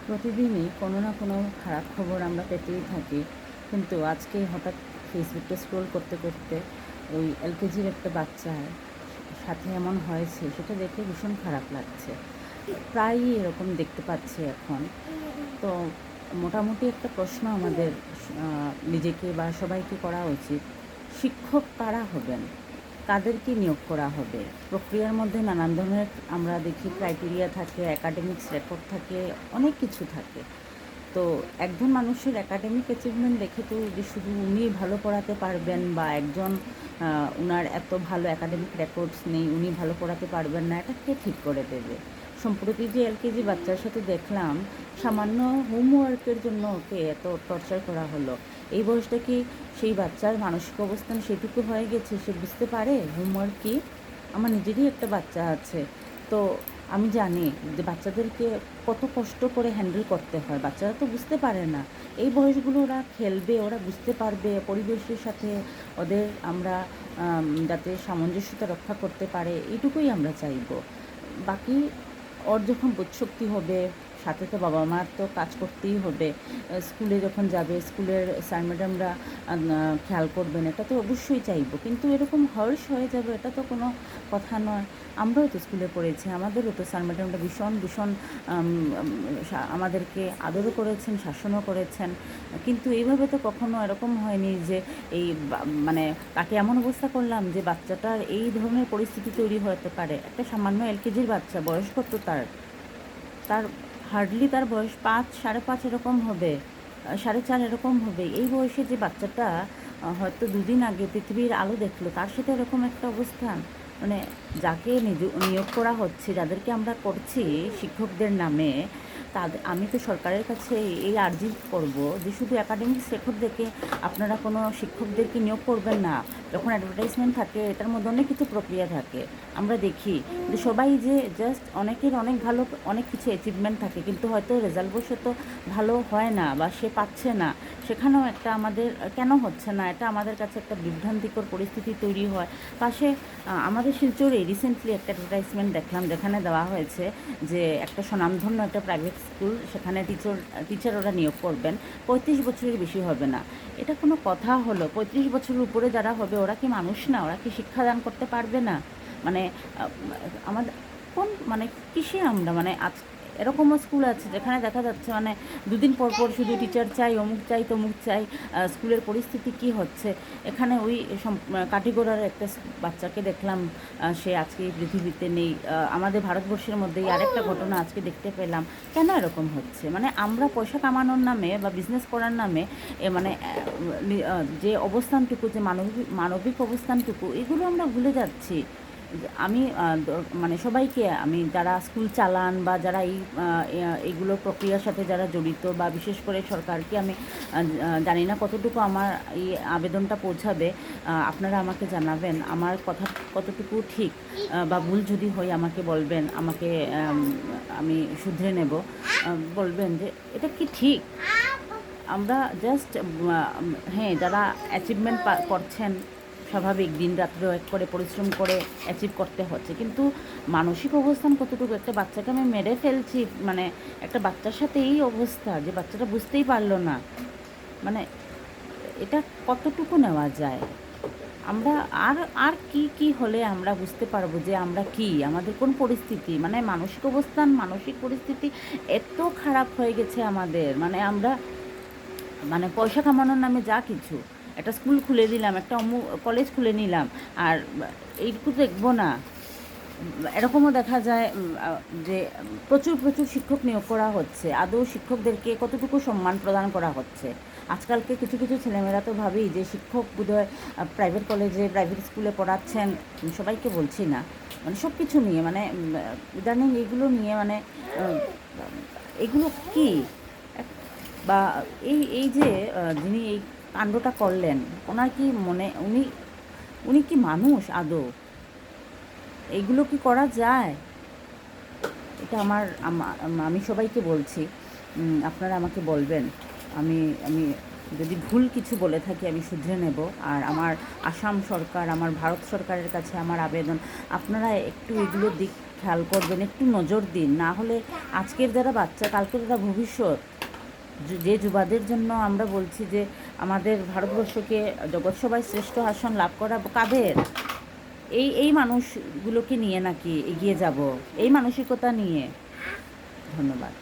প্রতিদিনই কোনো না কোনো খারাপ খবর আমরা পেতেই থাকি, কিন্তু আজকে হঠাৎ ফেসবুকটা স্ক্রোল করতে করতে ওই এলকেজির একটা বাচ্চার সাথে এমন হয়েছে, সেটা দেখে ভীষণ খারাপ লাগছে। প্রায়ই এরকম দেখতে পাচ্ছি এখন। তো মোটামুটি একটা প্রশ্ন আমাদের নিজেকে বা সবাইকে করা উচিত, শিক্ষক কারা হবেন, কাদেরকে নিয়োগ করা হবে। প্রক্রিয়ার মধ্যে নানান ধরনের আমরা দেখি ক্রাইটেরিয়া থাকে, অ্যাকাডেমিক্স রেকর্ড থাকে, অনেক কিছু থাকে। তো একজন মানুষের একাডেমিক অ্যাচিভমেন্ট দেখে তো যে শুধু উনি ভালো পড়াতে পারবেন বা একজন উনার এত ভালো একাডেমিক রেকর্ডস নেই, উনি ভালো পড়াতে পারবেন না, এটা কে ঠিক করে দেবে? সম্প্রতি যে এলকেজি বাচ্চার সাথে দেখলাম, সামান্য হোমওয়ার্কের জন্য ওকে এত টর্চার করা হলো। এই বয়সটা কি সেই বাচ্চার মানসিক অবস্থান সেটুকু হয়ে গেছে, সে বুঝতে পারে হোমওয়ার্ক কী? আমার নিজেরই একটা বাচ্চা আছে, তো আমি জানি যে বাচ্চাদেরকে কত কষ্ট করে হ্যান্ডেল করতে হয়। বাচ্চারা তো বুঝতে পারে না। এই বয়সগুলো ওরা খেলবে, ওরা বুঝতে পারবে, পরিবেশের সাথে ওদের আমরা যাতে সামঞ্জস্যতা রক্ষা করতে পারে, এইটুকুই আমরা চাইব। বাকি ওর যখন বোধশক্তি হবে, সাথে তো বাবা মার তো কাজ করতেই হবে। স্কুলে যখন যাবে, স্কুলের স্যার ম্যাডামরা খেয়াল করবেন, এটা তো অবশ্যই চাইব। কিন্তু এরকম হর্ষ হয়ে যাবে, এটা তো কোনো কথা নয়। আমরাও তো স্কুলে পড়েছি, আমাদেরও তো স্যার ম্যাডামরা ভীষণ ভীষণ আমাদেরকে আদরও করেছেন, শাসনও করেছেন। কিন্তু এইভাবে তো কখনো এরকম হয়নি যে এই মানে তাকে এমন অবস্থা করলাম যে বাচ্চাটার এই ধরনের পরিস্থিতি তৈরি হতে পারে। একটা সামান্য এলকেজির বাচ্চা, বয়স কত তার? তার হার্ডলি তার বয়স 5, 5.5 এরকম হবে, 4.5 এরকম হবে। এই বয়সে যে বাচ্চাটা হয়তো 2 দিন আগে পৃথিবীর আলো দেখলো, তার সাথে এরকম একটা অবস্থান। মানে যাকে নিয়োগ করা হচ্ছে, যাদেরকে আমরা করছি শিক্ষকদের নামে, তাদের আমি তো সরকারের কাছে এই আর্জি করব যে শুধু একাডেমিক্স রেকর্ড দেখে আপনারা কোনো শিক্ষকদেরকে নিয়োগ করবেন না। যখন অ্যাডভার্টাইজমেন্ট থাকে, এটার মধ্যে অনেক কিছু প্রক্রিয়া থাকে। আমরা দেখি যে সবাই যে জাস্ট অনেকের অনেক ভালো অনেক কিছু অ্যাচিভমেন্ট থাকে, কিন্তু হয়তো রেজাল্ট বসে তো ভালো হয় না বা সে পাচ্ছে না। সেখানেও একটা আমাদের কেন হচ্ছে না, এটা আমাদের কাছে একটা বিভ্রান্তিকর পরিস্থিতি তৈরি হয়। পাশে আমাদের শিলচরে রিসেন্টলি একটা অ্যাডভার্টাইজমেন্ট দেখলাম, যেখানে দেওয়া হয়েছে যে একটা স্বনামধন্য একটা প্রাইভেট স্কুল, সেখানে টিচার ওরা নিয়োগ করবেন, 35 বছরের বেশি হবে না। এটা কোনো কথা হলো? 35 বছরের উপরে যারা হবে ওরা কি মানুষ না? ওরা কি শিক্ষাদান করতে পারবে না? মানে আমাদের কোন মানে কিসে আমরা মানে আজ এরকমও স্কুল আছে যেখানে দেখা যাচ্ছে মানে 2 দিন পর পর শুধু টিচার চাই, অমুক চাই, তমুক চাই। স্কুলের পরিস্থিতি কি হচ্ছে? এখানে ওই কাটিগড়ার একটা বাচ্চাকে দেখলাম, সে আজকে এই পৃথিবীতে নেই। আমাদের ভারতবর্ষের মধ্যেই আরেকটা ঘটনা আজকে দেখতে পেলাম। কেন এরকম হচ্ছে? মানে আমরা পয়সা কামানোর নামে বা বিজনেস করার নামে মানে যে অবস্থানটুকু, যে মানবিক অবস্থানটুকু, এগুলো আমরা ভুলে যাচ্ছি। আমি মানে সবাইকে, আমি যারা স্কুল চালান বা যারা এইগুলো প্রক্রিয়ার সাথে যারা জড়িত, বা বিশেষ করে সরকারকে আমি জানি না কতটুকু আমার এই আবেদনটা পৌঁছাবে। আপনারা আমাকে জানাবেন আমার কথা কতটুকু ঠিক বা ভুল যদি হয় আমাকে বলবেন, আমাকে আমি শুধরে নেব। বলবেন যে এটা কি ঠিক? আমরা জাস্ট হ্যাঁ, যারা অ্যাচিভমেন্ট করছেন, স্বাভাবিক দিন রাত্র এক করে পরিশ্রম করে অ্যাচিভ করতে হচ্ছে, কিন্তু মানসিক অবস্থান কতটুকু? একটা বাচ্চাকে আমি মেরে ফেলছি, মানে একটা বাচ্চার সাথে এই অবস্থা, যে বাচ্চাটা বুঝতেই পারলো না, মানে এটা কতটুকু নেওয়া যায়? আমরা আর আর কি কি হলে আমরা বুঝতে পারবো যে আমরা কি, আমাদের কোন পরিস্থিতি, মানে মানসিক অবস্থান, মানসিক পরিস্থিতি এত খারাপ হয়ে গেছে আমাদের। মানে আমরা মানে পয়সা কামানোর নামে যা কিছু, একটা স্কুল খুলে দিলাম, একটা কলেজ খুলে নিলাম, আর এইটুকু দেখবো না। এরকমও দেখা যায় যে প্রচুর প্রচুর শিক্ষক নিয়োগ করা হচ্ছে, আদৌ শিক্ষকদেরকে কতটুকু সম্মান প্রদান করা হচ্ছে? আজকালকে কিছু কিছু ছেলেমেয়েরা তো ভাবেই যে শিক্ষক বোধহয় প্রাইভেট কলেজে, প্রাইভেট স্কুলে পড়াচ্ছেন। সবাইকে বলছি না, মানে সব কিছু নিয়ে, মানে ইদানিং এইগুলো নিয়ে, মানে এগুলো কি বা এই এই যে যিনি এই কাণ্ডটা করলেন, ওনার কি মনে, উনি উনি কি মানুষ আদৌ? এইগুলো কি করা যায়? এটা আমি সবাইকে বলছি, আপনারা আমাকে বলবেন। আমি আমি যদি ভুল কিছু বলে থাকি আমি শুধরে নেব। আর আমার আসাম সরকার, আমার ভারত সরকারের কাছে আমার আবেদন, আপনারা একটু এগুলোর দিক খেয়াল করবেন, একটু নজর দিন। না হলে আজকের যারা বাচ্চা, কালকের যারা ভবিষ্যৎ, যে যুবাদের জন্য আমরা বলছি যে আমাদের ভারতবর্ষকে জগৎসভায় শ্রেষ্ঠ আসন লাভ করা কাদের, এই মানুষগুলোকে নিয়ে নাকি এগিয়ে যাব, এই মানসিকতা নিয়ে। ধন্যবাদ।